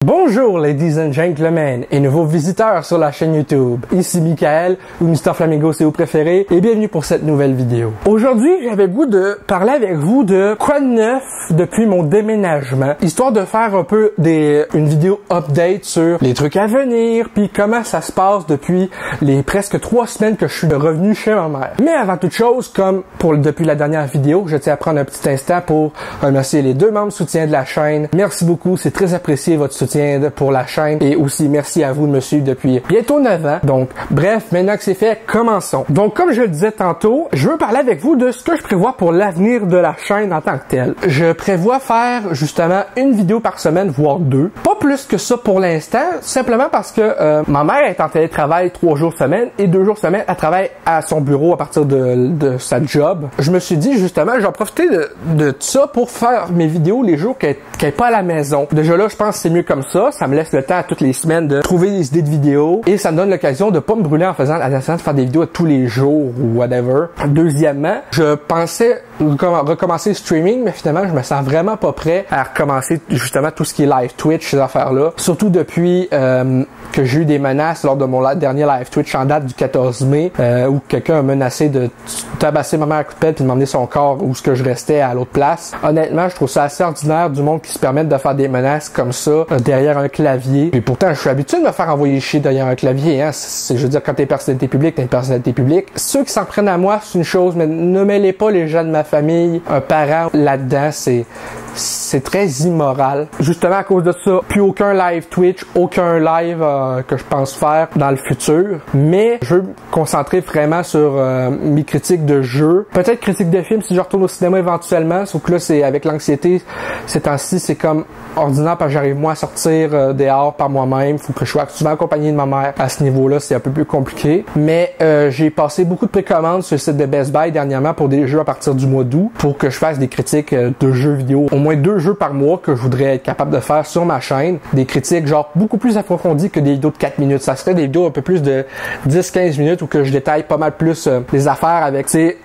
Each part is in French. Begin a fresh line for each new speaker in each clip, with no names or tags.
Bonjour ladies and gentlemen et nouveaux visiteurs sur la chaîne YouTube. Ici Michael ou Mr Flamingo si vous préférez et bienvenue pour cette nouvelle vidéo. Aujourd'hui j'avais le goût de parler avec vous de quoi de neuf depuis mon déménagement, histoire de faire un peu une vidéo update sur les trucs à venir puis comment ça se passe depuis les presque 3 semaines que je suis revenu chez ma mère. Mais avant toute chose, comme depuis la dernière vidéo, je tiens à prendre un petit instant pour remercier les 2 membres soutiens de la chaîne. Merci beaucoup, c'est très apprécié votre soutien pour la chaîne et aussi merci à vous de me suivre depuis bientôt 9 ans. Donc bref, maintenant que c'est fait, commençons. Donc comme je le disais tantôt, je veux parler avec vous de ce que je prévois pour l'avenir de la chaîne en tant que telle. Je prévois faire justement une vidéo par semaine, voire 2. Pas plus que ça pour l'instant, simplement parce que ma mère est en télétravail 3 jours semaine et 2 jours semaine, elle travaille à son bureau à partir de sa job. Je me suis dit justement, je vais profiter de ça pour faire mes vidéos les jours qu'elle est pas à la maison. Déjà là, je pense que c'est mieux comme ça me laisse le temps à toutes les semaines de trouver des idées de vidéos et ça me donne l'occasion de pas me brûler en essayant de faire des vidéos tous les jours ou whatever. Deuxièmement, je pensais recommencer le streaming, mais finalement, je me sens vraiment pas prêt à recommencer justement tout ce qui est live Twitch, ces affaires-là. Surtout depuis que j'ai eu des menaces lors de mon dernier live Twitch en date du 14 mai, où quelqu'un a menacé de tabasser ma mère à coup de pelle puis de m'emmener son corps où ce que je restais à l'autre place. Honnêtement, je trouve ça assez ordinaire du monde qui se permettent de faire des menaces comme ça derrière un clavier. Et pourtant, je suis habitué de me faire envoyer chier derrière un clavier. Hein. Je veux dire, quand t'es personnalité publique, t'es une personnalité publique. Ceux qui s'en prennent à moi, c'est une chose, mais ne mêlez pas les gens de ma famille, un parent là-dedans, c'est très immoral. Justement à cause de ça, plus aucun live Twitch, aucun live que je pense faire dans le futur. Mais je veux me concentrer vraiment sur mes critiques de jeux. Peut-être critiques de films si je retourne au cinéma éventuellement. Sauf que là, c'est avec l'anxiété, ces temps-ci, c'est comme ordinaire parce que j'arrive moins à sortir dehors par moi-même. Faut que je sois souvent accompagné de ma mère. À ce niveau-là, c'est un peu plus compliqué. Mais j'ai passé beaucoup de précommandes sur le site de Best Buy dernièrement pour des jeux à partir du mois d'août pour que je fasse des critiques de jeux vidéo. Au moins 2 jeux par mois que je voudrais être capable de faire sur ma chaîne. Des critiques genre beaucoup plus approfondies que des vidéos de 4 minutes. Ça serait des vidéos un peu plus de 10-15 minutes où que je détaille pas mal plus les affaires avec, tu sais,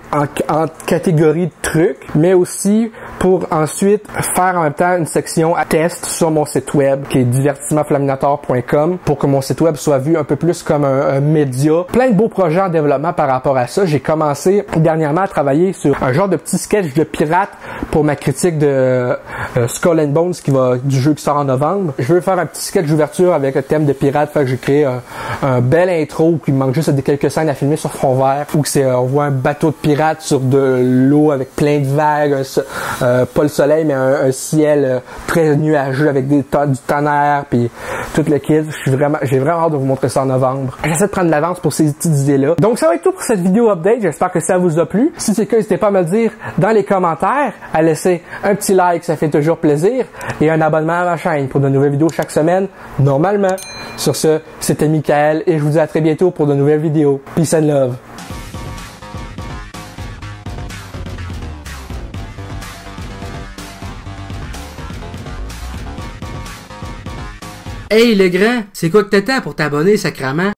en catégorie de trucs, mais aussi pour ensuite faire en même temps une section à test sur mon site web qui est divertissementflaminator.com pour que mon site web soit vu un peu plus comme un média. Plein de beaux projets en développement par rapport à ça. J'ai commencé dernièrement à travailler sur un genre de petit sketch de pirate pour ma critique de Skull and Bones du jeu qui sort en novembre. Je veux faire un petit sketch d'ouverture avec le thème de pirate, fait que j'ai créé un bel intro où il manque juste quelques scènes à filmer sur fond vert où on voit un bateau de pirate sur de l'eau avec plein de vagues, pas le soleil mais un ciel très nuageux avec du tonnerre puis tout le kit. J'ai vraiment hâte de vous montrer ça en novembre. J'essaie de prendre de l'avance pour ces petites idées-là. Donc ça va être tout pour cette vidéo update. J'espère que ça vous a plu. Si c'est le cas, n'hésitez pas à me le dire dans les commentaires, à laisser un petit like, ça fait toujours plaisir, et un abonnement à ma chaîne pour de nouvelles vidéos chaque semaine, normalement. Sur ce, c'était Michael et je vous dis à très bientôt pour de nouvelles vidéos. Peace and love.
Hey le grand, c'est quoi que t'attends pour t'abonner, sacrament?